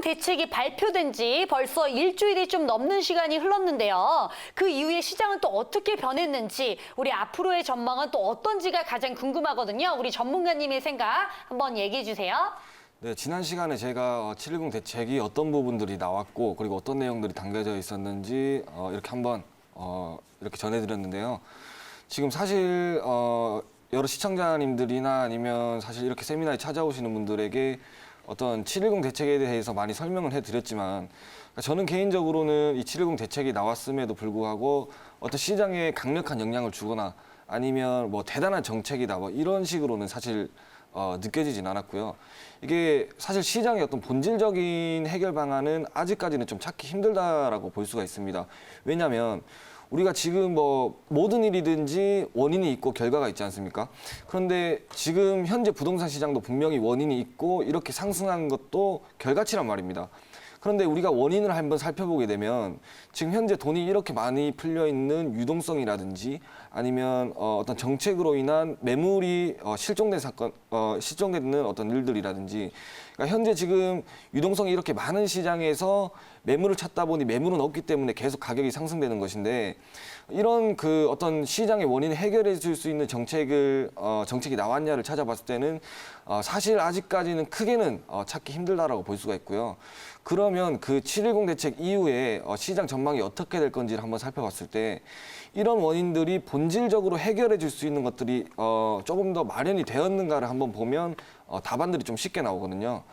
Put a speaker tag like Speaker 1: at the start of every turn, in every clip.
Speaker 1: 대책이 발표된 지 벌써 일주일이 좀 넘는 시간이 흘렀는데요. 그 이후에 시장은 또 어떻게 변했는지, 우리 앞으로의 전망은 또 어떤지가 가장 궁금하거든요. 우리 전문가님의 생각 한번 얘기해 주세요.
Speaker 2: 네, 지난 시간에 제가 7.10 대책이 어떤 부분들이 나왔고 그리고 어떤 내용들이 담겨져 있었는지 이렇게 한번 이렇게 전해드렸는데요. 지금 사실 여러 시청자님들이나 아니면 사실 이렇게 세미나에 찾아오시는 분들에게 어떤 7.10 대책에 대해서 많이 설명을 해드렸지만 저는 개인적으로는 이 7.10 대책이 나왔음에도 불구하고 어떤 시장에 강력한 영향을 주거나 아니면 뭐 대단한 정책이다 뭐 이런 식으로는 사실 느껴지진 않았고요. 이게 사실 시장의 어떤 본질적인 해결 방안은 아직까지는 좀 찾기 힘들다라고 볼 수가 있습니다. 왜냐하면 우리가 지금 뭐 모든 일이든지 원인이 있고 결과가 있지 않습니까? 그런데 지금 현재 부동산 시장도 분명히 원인이 있고 이렇게 상승한 것도 결과치란 말입니다. 그런데 우리가 원인을 한번 살펴보게 되면 지금 현재 돈이 이렇게 많이 풀려 있는 유동성이라든지 아니면 어떤 정책으로 인한 매물이 실종된 사건, 실종되는 어떤 일들이라든지 그러니까 현재 지금 유동성이 이렇게 많은 시장에서 매물을 찾다 보니 매물은 없기 때문에 계속 가격이 상승되는 것인데 이런 그 어떤 시장의 원인을 해결해 줄 수 있는 정책이 나왔냐를 찾아봤을 때는 사실 아직까지는 크게는 찾기 힘들다라고 볼 수가 있고요. 그러면 그 7.10 대책 이후에 시장 전망이 어떻게 될 건지를 한번 살펴봤을 때 이런 원인들이 본질적으로 해결해 줄 수 있는 것들이 조금 더 마련이 되었는가를 한번 보면 답안들이 좀 쉽게 나오거든요.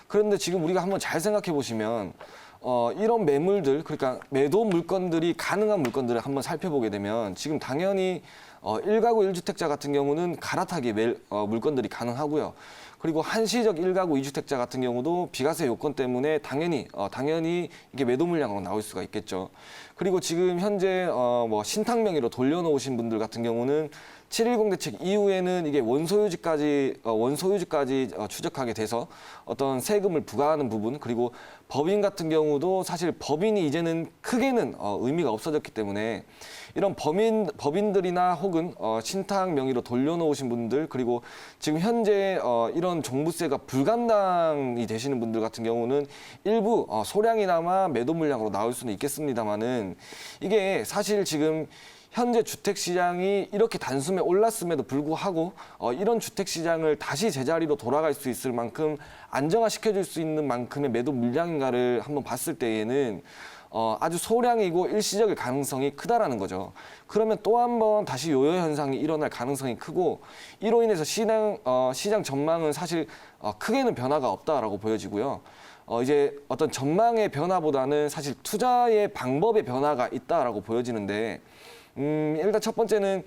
Speaker 2: 그런데 지금 우리가 한번 잘 생각해 보시면 이런 매물들, 그러니까 매도 물건들이 가능한 물건들을 한번 살펴보게 되면 지금 당연히 1가구 1주택자 같은 경우는 갈아타기 물건들이 가능하고요. 그리고 한시적 1가구 2주택자 같은 경우도 비과세 요건 때문에 당연히 이게 매도 물량으로 나올 수가 있겠죠. 그리고 지금 현재 뭐 신탁 명의로 돌려놓으신 분들 같은 경우는 7.10 대책 이후에는 이게 원소유지까지 추적하게 돼서 어떤 세금을 부과하는 부분 그리고 법인 같은 경우도 사실 법인이 이제는 크게는 의미가 없어졌기 때문에 이런 법인들이나 혹은 신탁 명의로 돌려놓으신 분들 그리고 지금 현재 이런 종부세가 불감당이 되시는 분들 같은 경우는 일부 소량이나마 매도 물량으로 나올 수는 있겠습니다만은 이게 사실 지금 현재 주택시장이 이렇게 단숨에 올랐음에도 불구하고 이런 주택시장을 다시 제자리로 돌아갈 수 있을 만큼 안정화시켜줄 수 있는 만큼의 매도 물량인가를 한번 봤을 때에는 아주 소량이고 일시적일 가능성이 크다라는 거죠. 그러면 또 한 번 다시 요요 현상이 일어날 가능성이 크고 이로 인해서 시장 전망은 사실 크게는 변화가 없다라고 보여지고요. 이제 어떤 전망의 변화보다는 사실 투자의 방법의 변화가 있다라고 보여지는데 일단 첫 번째는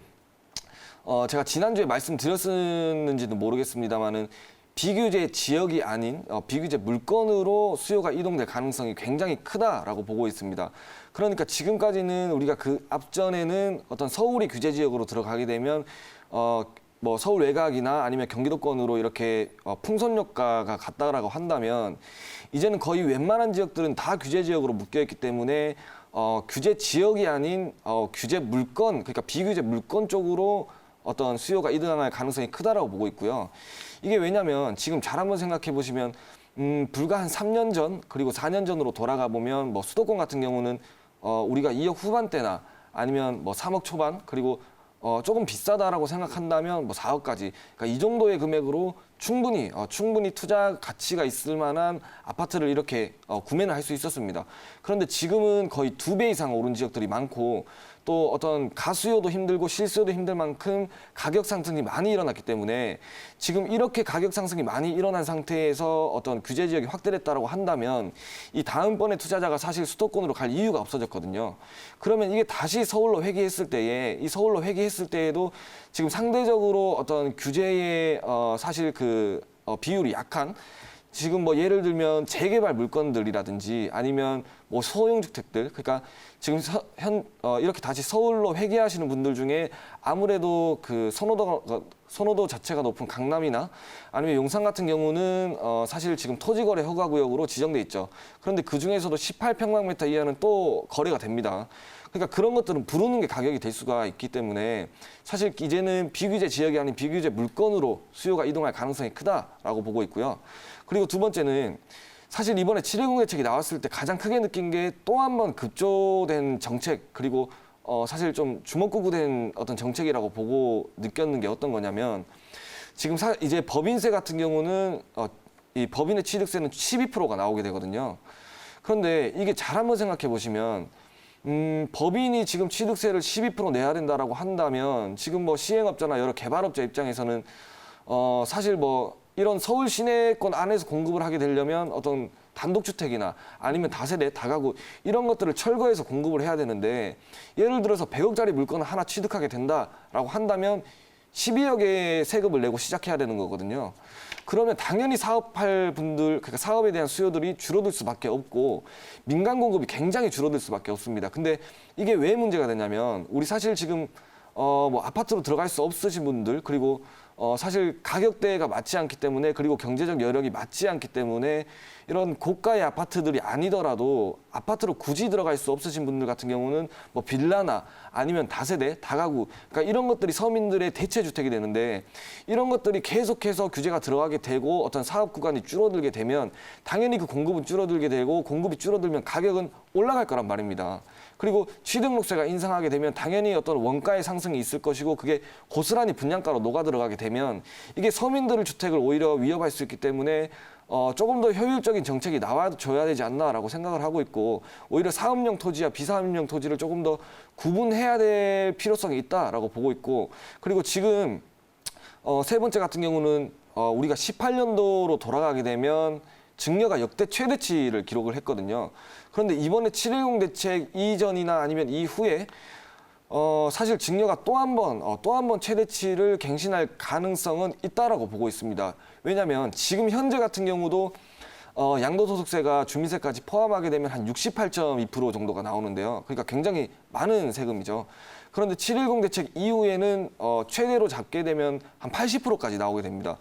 Speaker 2: 제가 지난주에 말씀드렸는지도 모르겠습니다만은 비규제 지역이 아닌 비규제 물건으로 수요가 이동될 가능성이 굉장히 크다라고 보고 있습니다. 그러니까 지금까지는 우리가 그 앞전에는 어떤 서울이 규제 지역으로 들어가게 되면 뭐 서울 외곽이나 아니면 경기도권으로 이렇게 풍선효과가 같다라고 한다면 이제는 거의 웬만한 지역들은 다 규제 지역으로 묶여 있기 때문에 규제 지역이 아닌 규제 물건, 그러니까 비규제 물건 쪽으로 어떤 수요가 이동할 가능성이 크다라고 보고 있고요. 이게 왜냐면 지금 잘 한번 생각해 보시면 불과 한 3년 전 그리고 4년 전으로 돌아가 보면 뭐 수도권 같은 경우는 우리가 2억 후반대나 아니면 뭐 3억 초반 그리고 조금 비싸다라고 생각한다면 뭐 4억까지 그러니까 이 정도의 금액으로 충분히 투자 가치가 있을 만한 아파트를 이렇게 구매를 할 수 있었습니다. 그런데 지금은 거의 2배 이상 오른 지역들이 많고 또 어떤 가수요도 힘들고 실수요도 힘들 만큼 가격 상승이 많이 일어났기 때문에 지금 이렇게 가격 상승이 많이 일어난 상태에서 어떤 규제 지역이 확대됐다라고 한다면 이 다음번에 투자자가 사실 수도권으로 갈 이유가 없어졌거든요. 그러면 이게 다시 서울로 회귀했을 때에 이 서울로 회귀했을 때에도 지금 상대적으로 어떤 규제의 사실 그 비율이 약한 지금 뭐 예를 들면 재개발 물건들이라든지 아니면 뭐 소형주택들 그러니까 지금 이렇게 다시 서울로 회귀하시는 분들 중에 아무래도 그 선호도 자체가 높은 강남이나 아니면 용산 같은 경우는 사실 지금 토지거래 허가구역으로 지정돼 있죠. 그런데 그 중에서도 18평방미터 이하는 또 거래가 됩니다. 그러니까 그런 것들은 부르는 게 가격이 될 수가 있기 때문에 사실 이제는 비규제 지역이 아닌 비규제 물건으로 수요가 이동할 가능성이 크다라고 보고 있고요. 그리고 두 번째는 사실 이번에 7.10 대책이 나왔을 때 가장 크게 느낀 게 또 한 번 급조된 정책 그리고 사실 좀 주먹구구된 어떤 정책이라고 보고 느꼈는 게 어떤 거냐면 지금 이제 법인세 같은 경우는 이 법인의 취득세는 12%가 나오게 되거든요. 그런데 이게 잘 한번 생각해 보시면 법인이 지금 취득세를 12% 내야 된다라고 한다면 지금 뭐 시행업자나 여러 개발업자 입장에서는 사실 뭐 이런 서울 시내권 안에서 공급을 하게 되려면 어떤 단독주택이나 아니면 다세대, 다가구 이런 것들을 철거해서 공급을 해야 되는데 예를 들어서 100억짜리 물건을 하나 취득하게 된다라고 한다면 12억의 세금을 내고 시작해야 되는 거거든요. 그러면 당연히 사업할 분들, 그러니까 사업에 대한 수요들이 줄어들 수밖에 없고 민간 공급이 굉장히 줄어들 수밖에 없습니다. 근데 이게 왜 문제가 되냐면 우리 사실 지금 뭐 아파트로 들어갈 수 없으신 분들 그리고 사실 가격대가 맞지 않기 때문에 그리고 경제적 여력이 맞지 않기 때문에 이런 고가의 아파트들이 아니더라도 아파트로 굳이 들어갈 수 없으신 분들 같은 경우는 뭐 빌라나 아니면 다세대, 다가구 그러니까 이런 것들이 서민들의 대체 주택이 되는데 이런 것들이 계속해서 규제가 들어가게 되고 어떤 사업 구간이 줄어들게 되면 당연히 그 공급은 줄어들게 되고 공급이 줄어들면 가격은 올라갈 거란 말입니다. 그리고 취등록세가 인상하게 되면 당연히 어떤 원가의 상승이 있을 것이고 그게 고스란히 분양가로 녹아 들어가게 되면 이게 서민들의 주택을 오히려 위협할 수 있기 때문에 조금 더 효율적인 정책이 나와줘야 되지 않나라고 생각을 하고 있고 오히려 사업용 토지와 비사업용 토지를 조금 더 구분해야 될 필요성이 있다라고 보고 있고 그리고 지금 세 번째 같은 경우는 우리가 18년도로 돌아가게 되면 증여가 역대 최대치를 기록을 했거든요. 그런데 이번에 7.10 대책 이전이나 아니면 이후에 사실 증여가 또 한 번 최대치를 갱신할 가능성은 있다라고 보고 있습니다. 왜냐하면 지금 현재 같은 경우도 양도소득세가 주민세까지 포함하게 되면 한 68.2% 정도가 나오는데요. 그러니까 굉장히 많은 세금이죠. 그런데 7.10 대책 이후에는 최대로 잡게 되면 한 80%까지 나오게 됩니다.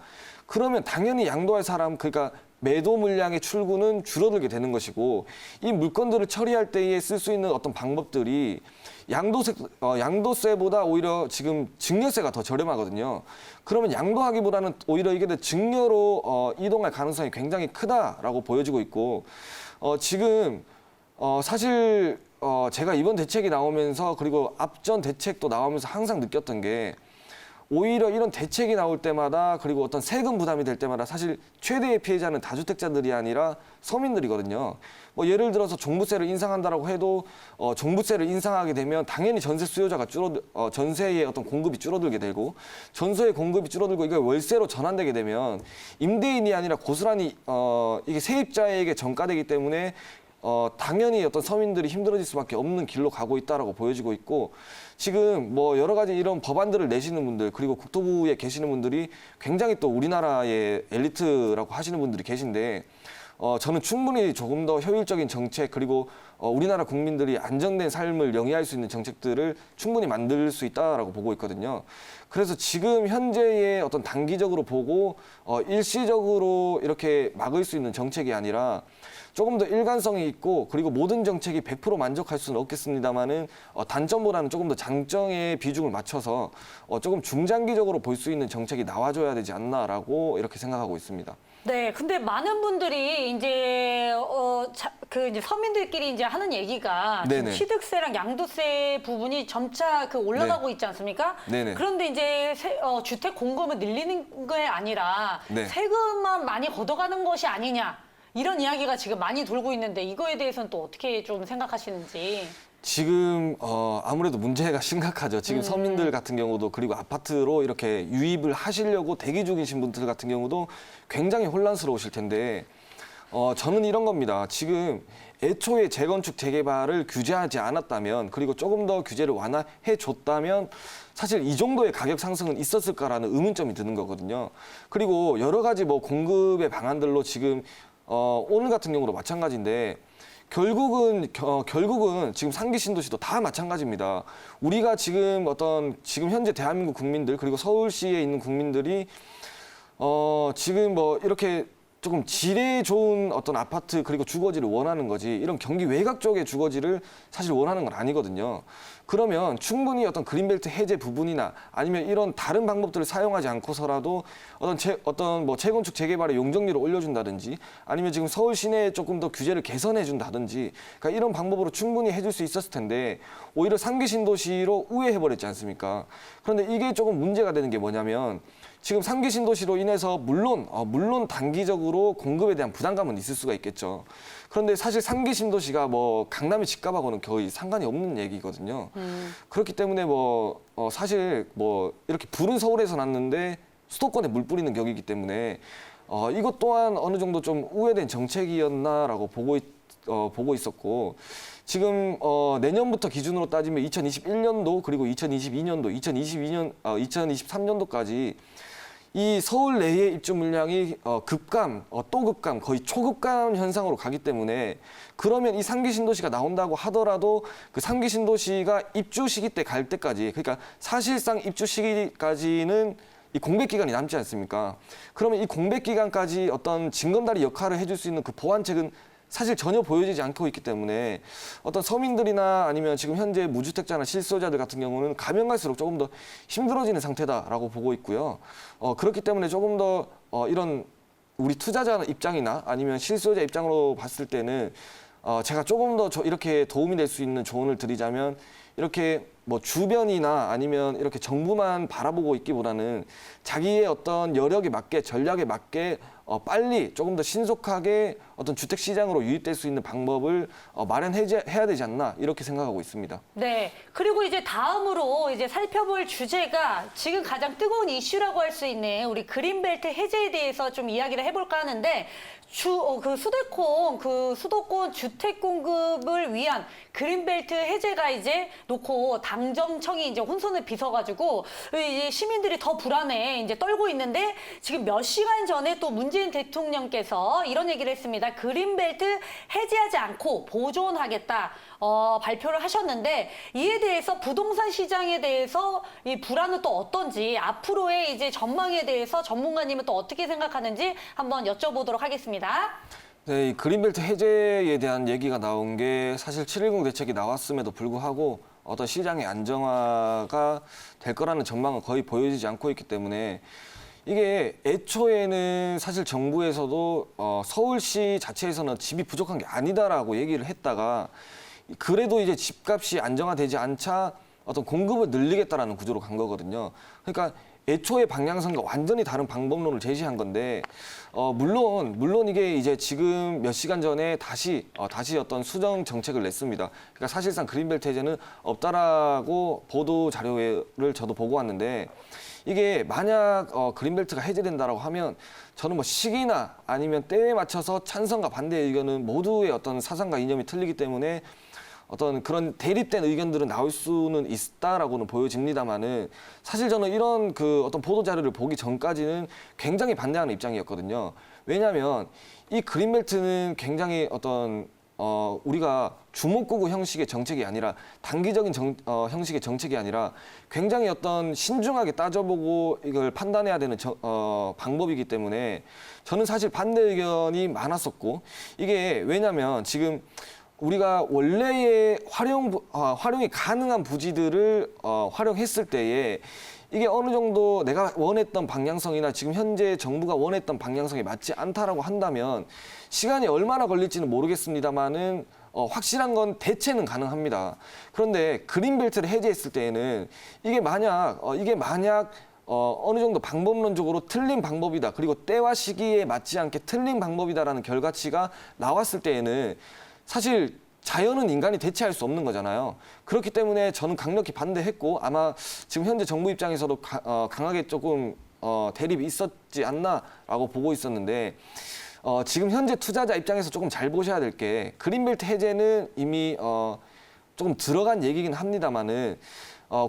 Speaker 2: 그러면 당연히 양도할 사람, 그러니까 매도 물량의 출구는 줄어들게 되는 것이고 이 물건들을 처리할 때에 쓸 수 있는 어떤 방법들이 양도세보다 오히려 지금 증여세가 더 저렴하거든요. 그러면 양도하기보다는 오히려 이게 증여로 이동할 가능성이 굉장히 크다라고 보여지고 있고 지금 사실 제가 이번 대책이 나오면서 그리고 앞전 대책도 나오면서 항상 느꼈던 게 오히려 이런 대책이 나올 때마다 그리고 어떤 세금 부담이 될 때마다 사실 최대의 피해자는 다주택자들이 아니라 서민들이거든요. 뭐 예를 들어서 종부세를 인상한다라고 해도 종부세를 인상하게 되면 당연히 전세 수요자가 전세의 어떤 공급이 줄어들게 되고 전세의 공급이 줄어들고 이게 월세로 전환되게 되면 임대인이 아니라 고스란히 이게 세입자에게 전가되기 때문에 당연히 어떤 서민들이 힘들어질 수밖에 없는 길로 가고 있다라고 보여지고 있고 지금 뭐 여러 가지 이런 법안들을 내시는 분들 그리고 국토부에 계시는 분들이 굉장히 또 우리나라의 엘리트라고 하시는 분들이 계신데 저는 충분히 조금 더 효율적인 정책 그리고 우리나라 국민들이 안정된 삶을 영위할 수 있는 정책들을 충분히 만들 수 있다라고 보고 있거든요. 그래서 지금 현재의 어떤 단기적으로 보고 일시적으로 이렇게 막을 수 있는 정책이 아니라 조금 더 일관성이 있고 그리고 모든 정책이 100% 만족할 수는 없겠습니다만은 단점보다는 조금 더 장점에 비중을 맞춰서 조금 중장기적으로 볼 수 있는 정책이 나와줘야 되지 않나라고 이렇게 생각하고 있습니다.
Speaker 1: 네, 근데 많은 분들이 이제 이제 서민들끼리 이제 하는 얘기가 지금
Speaker 2: 네네.
Speaker 1: 취득세랑 양도세 부분이 점차 올라가고
Speaker 2: 네.
Speaker 1: 있지 않습니까?
Speaker 2: 네네.
Speaker 1: 그런데 이제 주택 공급을 늘리는 게 아니라
Speaker 2: 네.
Speaker 1: 세금만 많이 걷어가는 것이 아니냐 이런 이야기가 지금 많이 돌고 있는데 이거에 대해서는 또 어떻게 좀 생각하시는지.
Speaker 2: 지금 아무래도 문제가 심각하죠. 지금 서민들 같은 경우도 그리고 아파트로 이렇게 유입을 하시려고 대기 중이신 분들 같은 경우도 굉장히 혼란스러우실 텐데 저는 이런 겁니다. 지금 애초에 재건축 재개발을 규제하지 않았다면 그리고 조금 더 규제를 완화해 줬다면 사실 이 정도의 가격 상승은 있었을까라는 의문점이 드는 거거든요. 그리고 여러 가지 뭐 공급의 방안들로 지금 오늘 같은 경우도 마찬가지인데 결국은 지금 상기 신도시도 다 마찬가지입니다. 우리가 지금 지금 현재 대한민국 국민들 그리고 서울시에 있는 국민들이 지금 뭐 이렇게 조금 질의 좋은 어떤 아파트 그리고 주거지를 원하는 거지 이런 경기 외곽 쪽의 주거지를 사실 원하는 건 아니거든요. 그러면 충분히 어떤 그린벨트 해제 부분이나 아니면 이런 다른 방법들을 사용하지 않고서라도 어떤 뭐 재건축 재개발의 용적률을 올려준다든지 아니면 지금 서울 시내에 조금 더 규제를 개선해준다든지 그러니까 이런 방법으로 충분히 해줄 수 있었을 텐데 오히려 3기 신도시로 우회해버렸지 않습니까? 그런데 이게 조금 문제가 되는 게 뭐냐면 지금 3기 신도시로 인해서 물론 단기적으로 공급에 대한 부담감은 있을 수가 있겠죠. 그런데 사실 3기 신도시가 뭐 강남의 집값하고는 거의 상관이 없는 얘기거든요. 그렇기 때문에 사실 이렇게 불은 서울에서 났는데 수도권에 물 뿌리는 격이기 때문에 이것 또한 어느 정도 좀 우회된 정책이었나라고 보고 있었고 지금 내년부터 기준으로 따지면 2021년도 그리고 2022년도, 2023년도까지 이 서울 내의 입주 물량이 급감, 또 급감, 거의 초급감 현상으로 가기 때문에 그러면 이 3기 신도시가 나온다고 하더라도 그 3기 신도시가 입주 시기 때 갈 때까지 그러니까 사실상 입주 시기까지는 이 공백 기간이 남지 않습니까? 그러면 이 공백 기간까지 어떤 징검다리 역할을 해줄 수 있는 그 보완책은 사실 전혀 보여지지 않고 있기 때문에 어떤 서민들이나 아니면 지금 현재 무주택자나 실수요자들 같은 경우는 가면 갈수록 조금 더 힘들어지는 상태다라고 보고 있고요. 그렇기 때문에 조금 더 이런 우리 투자자 입장이나 아니면 실수요자 입장으로 봤을 때는 제가 조금 더 이렇게 도움이 될 수 있는 조언을 드리자면 이렇게 뭐 주변이나 아니면 이렇게 정부만 바라보고 있기보다는 자기의 어떤 여력에 맞게 전략에 맞게 빨리 조금 더 신속하게 어떤 주택 시장으로 유입될 수 있는 방법을 마련해야 되지 않나 이렇게 생각하고 있습니다.
Speaker 1: 네. 그리고 이제 다음으로 이제 살펴볼 주제가 지금 가장 뜨거운 이슈라고 할 수 있는 우리 그린벨트 해제에 대해서 좀 이야기를 해볼까 하는데 수도권 주택 공급을 위한 그린벨트 해제가 이제 놓고 당정청이 이제 혼선을 빚어가지고 이제 시민들이 더 불안해 이제 떨고 있는데 지금 몇 시간 전에 또 문재인 대통령께서 이런 얘기를 했습니다. 그린벨트 해제하지 않고 보존하겠다. 발표를 하셨는데 이에 대해서 부동산 시장에 대해서 이 불안은 또 어떤지 앞으로의 이제 전망에 대해서 전문가님은 또 어떻게 생각하는지 한번 여쭤보도록 하겠습니다.
Speaker 2: 네, 이 그린벨트 해제에 대한 얘기가 나온 게 사실 7.10 대책이 나왔음에도 불구하고 어떤 시장의 안정화가 될 거라는 전망은 거의 보여지지 않고 있기 때문에 이게 애초에는 사실 정부에서도 서울시 자체에서는 집이 부족한 게 아니다라고 얘기를 했다가 그래도 이제 집값이 안정화되지 않자 어떤 공급을 늘리겠다라는 구조로 간 거거든요. 그러니까 애초의 방향성과 완전히 다른 방법론을 제시한 건데 물론 이게 이제 지금 몇 시간 전에 다시 어떤 수정 정책을 냈습니다. 그러니까 사실상 그린벨트 해제는 없다라고 보도 자료를 저도 보고 왔는데 이게 만약 그린벨트가 해제된다라고 하면 저는 뭐 시기나 아니면 때에 맞춰서 찬성과 반대의 의견은 모두의 어떤 사상과 이념이 틀리기 때문에 어떤 그런 대립된 의견들은 나올 수는 있다라고는 보여집니다만은 사실 저는 이런 그 어떤 보도 자료를 보기 전까지는 굉장히 반대하는 입장이었거든요. 왜냐하면 이 그린벨트는 굉장히 어떤 우리가 주먹구구 형식의 정책이 아니라 단기적인 형식의 정책이 아니라 굉장히 어떤 신중하게 따져보고 이걸 판단해야 되는 방법이기 때문에 저는 사실 반대 의견이 많았었고 이게 왜냐하면 지금 우리가 원래의 활용이 가능한 부지들을 활용했을 때에 이게 어느 정도 내가 원했던 방향성이나 지금 현재 정부가 원했던 방향성이 맞지 않다라고 한다면 시간이 얼마나 걸릴지는 모르겠습니다만은 확실한 건 대체는 가능합니다. 그런데 그린벨트를 해제했을 때에는 이게 만약 어느 정도 방법론적으로 틀린 방법이다. 그리고 때와 시기에 맞지 않게 틀린 방법이다라는 결과치가 나왔을 때에는 사실 자연은 인간이 대체할 수 없는 거잖아요. 그렇기 때문에 저는 강력히 반대했고 아마 지금 현재 정부 입장에서도 강하게 조금 대립이 있었지 않나라고 보고 있었는데 지금 현재 투자자 입장에서 조금 잘 보셔야 될 게 그린벨트 해제는 이미 조금 들어간 얘기긴 합니다만은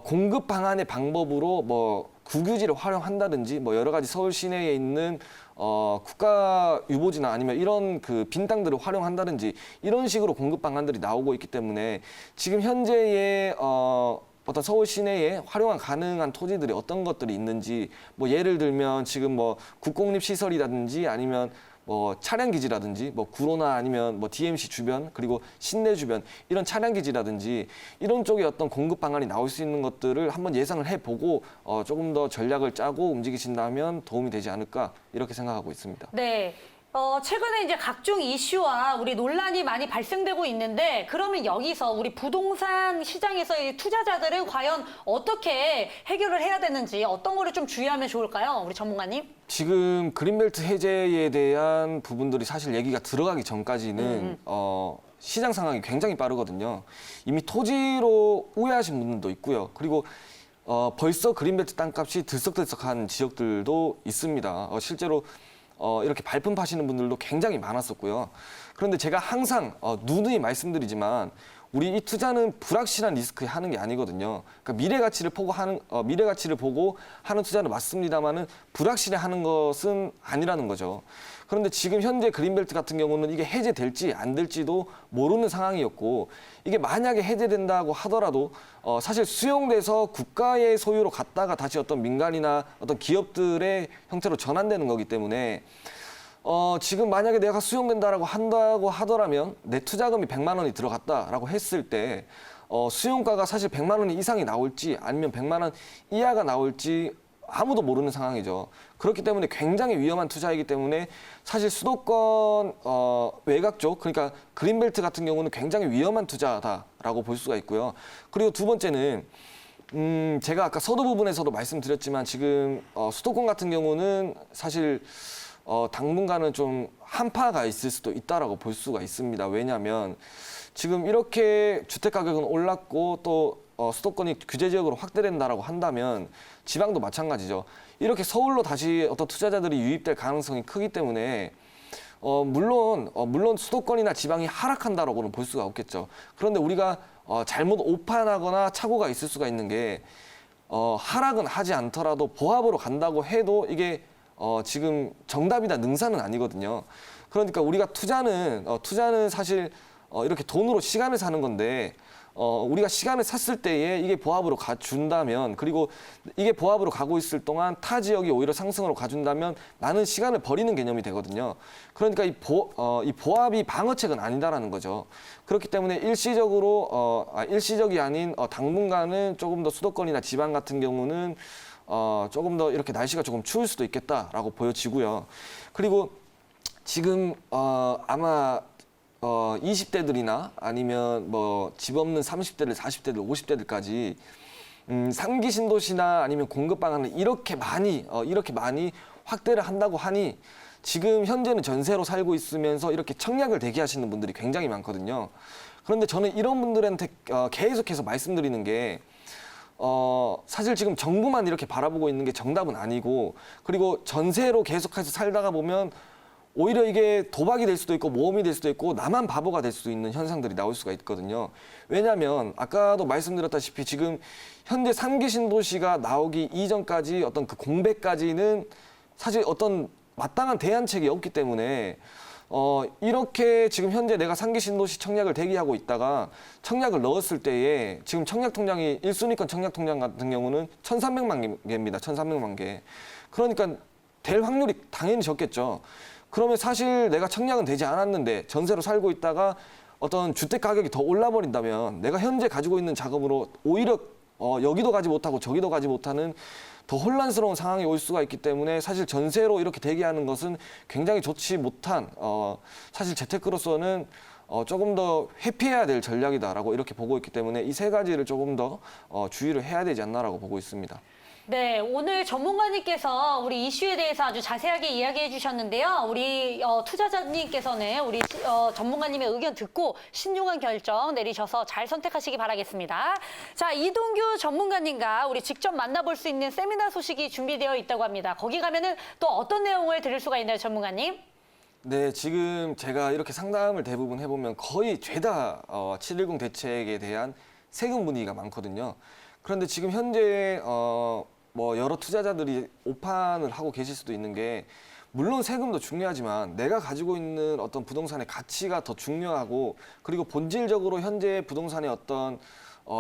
Speaker 2: 공급 방안의 방법으로 뭐 국유지를 활용한다든지 뭐 여러 가지 서울 시내에 있는 국가 유보지나 아니면 이런 그 빈 땅들을 활용한다든지 이런 식으로 공급 방안들이 나오고 있기 때문에 지금 현재의 어떤 서울 시내에 활용 가능한 토지들이 어떤 것들이 있는지 뭐 예를 들면 지금 뭐 국공립 시설이라든지 아니면 뭐 차량 기지라든지 뭐 구로나 아니면 뭐 DMC 주변 그리고 신내 주변 이런 차량 기지라든지 이런 쪽에 어떤 공급 방안이 나올 수 있는 것들을 한번 예상을 해보고 조금 더 전략을 짜고 움직이신다면 도움이 되지 않을까 이렇게 생각하고 있습니다.
Speaker 1: 네. 최근에 이제 각종 이슈와 우리 논란이 많이 발생되고 있는데 그러면 여기서 우리 부동산 시장에서의 투자자들은 과연 어떻게 해결을 해야 되는지 어떤 거를 좀 주의하면 좋을까요? 우리 전문가님?
Speaker 2: 지금 그린벨트 해제에 대한 부분들이 사실 얘기가 들어가기 전까지는 시장 상황이 굉장히 빠르거든요. 이미 토지로 우회하신 분들도 있고요. 그리고 벌써 그린벨트 땅값이 들썩들썩한 지역들도 있습니다. 실제로 이렇게 발품 파시는 분들도 굉장히 많았었고요. 그런데 제가 항상 누누이 말씀드리지만 우리 이 투자는 불확실한 리스크에 하는 게 아니거든요. 그러니까 미래 가치를 보고 하는 투자는 맞습니다만은 불확실해 하는 것은 아니라는 거죠. 그런데 지금 현재 그린벨트 같은 경우는 이게 해제될지 안 될지도 모르는 상황이었고 이게 만약에 해제된다고 하더라도 사실 수용돼서 국가의 소유로 갔다가 다시 어떤 민간이나 어떤 기업들의 형태로 전환되는 거기 때문에 지금 만약에 내가 수용된다라고 한다고 하더라면 내 투자금이 100만 원이 들어갔다라고 했을 때 수용가가 사실 100만 원 이상이 나올지 아니면 100만 원 이하가 나올지 아무도 모르는 상황이죠. 그렇기 때문에 굉장히 위험한 투자이기 때문에 사실 수도권 외곽 쪽 그러니까 그린벨트 같은 경우는 굉장히 위험한 투자다라고 볼 수가 있고요. 그리고 두 번째는 제가 아까 서도 부분에서도 말씀드렸지만 지금 수도권 같은 경우는 사실 당분간은 좀 한파가 있을 수도 있다라고 볼 수가 있습니다. 왜냐하면 지금 이렇게 주택 가격은 올랐고 또 수도권이 규제 지역으로 확대된다라고 한다면 지방도 마찬가지죠. 이렇게 서울로 다시 어떤 투자자들이 유입될 가능성이 크기 때문에 물론 수도권이나 지방이 하락한다라고는 볼 수가 없겠죠. 그런데 우리가 잘못 오판하거나 착오가 있을 수가 있는 게 하락은 하지 않더라도 보합으로 간다고 해도 이게 지금 정답이다 능사는 아니거든요. 그러니까 우리가 투자는 사실 이렇게 돈으로 시간을 사는 건데 우리가 시간을 샀을 때에 이게 보합으로 가준다면 그리고 이게 보합으로 가고 있을 동안 타 지역이 오히려 상승으로 가준다면 많은 시간을 버리는 개념이 되거든요. 그러니까 이 보합이 방어책은 아니다라는 거죠. 그렇기 때문에 일시적이 아닌 당분간은 조금 더 수도권이나 지방 같은 경우는 조금 더 이렇게 날씨가 조금 추울 수도 있겠다라고 보여지고요. 그리고 지금 아마 20대들이나 아니면 뭐 집 없는 30대들, 40대들, 50대들까지 3기 신도시나 아니면 공급 방안을 이렇게 많이 확대를 한다고 하니 지금 현재는 전세로 살고 있으면서 이렇게 청약을 대기하시는 분들이 굉장히 많거든요. 그런데 저는 이런 분들한테 계속해서 말씀드리는 게 사실 지금 정부만 이렇게 바라보고 있는 게 정답은 아니고 그리고 전세로 계속해서 살다가 보면 오히려 이게 도박이 될 수도 있고 모험이 될 수도 있고 나만 바보가 될 수도 있는 현상들이 나올 수가 있거든요. 왜냐하면 아까도 말씀드렸다시피 지금 현재 3기 신도시가 나오기 이전까지 어떤 그 공백까지는 사실 어떤 마땅한 대안책이 없기 때문에 이렇게 지금 현재 내가 3기 신도시 청약을 대기하고 있다가 청약을 넣었을 때에 지금 청약 통장이 1순위권 청약 통장 같은 경우는 1,300만 개입니다. 1,300만 개. 그러니까 될 확률이 당연히 적겠죠. 그러면 사실 내가 청약은 되지 않았는데 전세로 살고 있다가 어떤 주택 가격이 더 올라버린다면 내가 현재 가지고 있는 자금으로 오히려 여기도 가지 못하고 저기도 가지 못하는 더 혼란스러운 상황이 올 수가 있기 때문에 사실 전세로 이렇게 대기하는 것은 굉장히 좋지 못한 사실 재테크로서는 조금 더 회피해야 될 전략이다라고 이렇게 보고 있기 때문에 이 세 가지를 조금 더 주의를 해야 되지 않나라고 보고 있습니다.
Speaker 1: 네, 오늘 전문가님께서 우리 이슈에 대해서 아주 자세하게 이야기해 주셨는데요. 우리 투자자님께서는 우리 전문가님의 의견 듣고 신중한 결정 내리셔서 잘 선택하시기 바라겠습니다. 자, 이동규 전문가님과 우리 직접 만나볼 수 있는 세미나 소식이 준비되어 있다고 합니다. 거기 가면은 또 어떤 내용을 들을 수가 있나요, 전문가님?
Speaker 2: 네, 지금 제가 이렇게 상담을 대부분 해보면 거의 죄다 710 대책에 대한 세금 문의가 많거든요. 그런데 지금 현재 뭐 여러 투자자들이 오판을 하고 계실 수도 있는 게 물론 세금도 중요하지만 내가 가지고 있는 어떤 부동산의 가치가 더 중요하고 그리고 본질적으로 현재 부동산의 어떤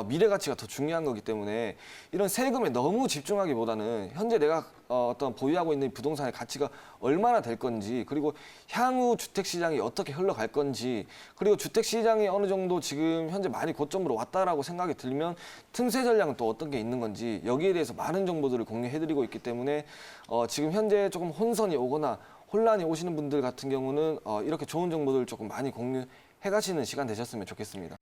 Speaker 2: 미래 가치가 더 중요한 거기 때문에 이런 세금에 너무 집중하기보다는 현재 내가 어떤 보유하고 있는 부동산의 가치가 얼마나 될 건지, 그리고 향후 주택 시장이 어떻게 흘러갈 건지, 그리고 주택 시장이 어느 정도 지금 현재 많이 고점으로 왔다라고 생각이 들면 틈새 전략은 또 어떤 게 있는 건지, 여기에 대해서 많은 정보들을 공유해드리고 있기 때문에 지금 현재 조금 혼선이 오거나 혼란이 오시는 분들 같은 경우는 이렇게 좋은 정보들을 조금 많이 공유해 가시는 시간 되셨으면 좋겠습니다.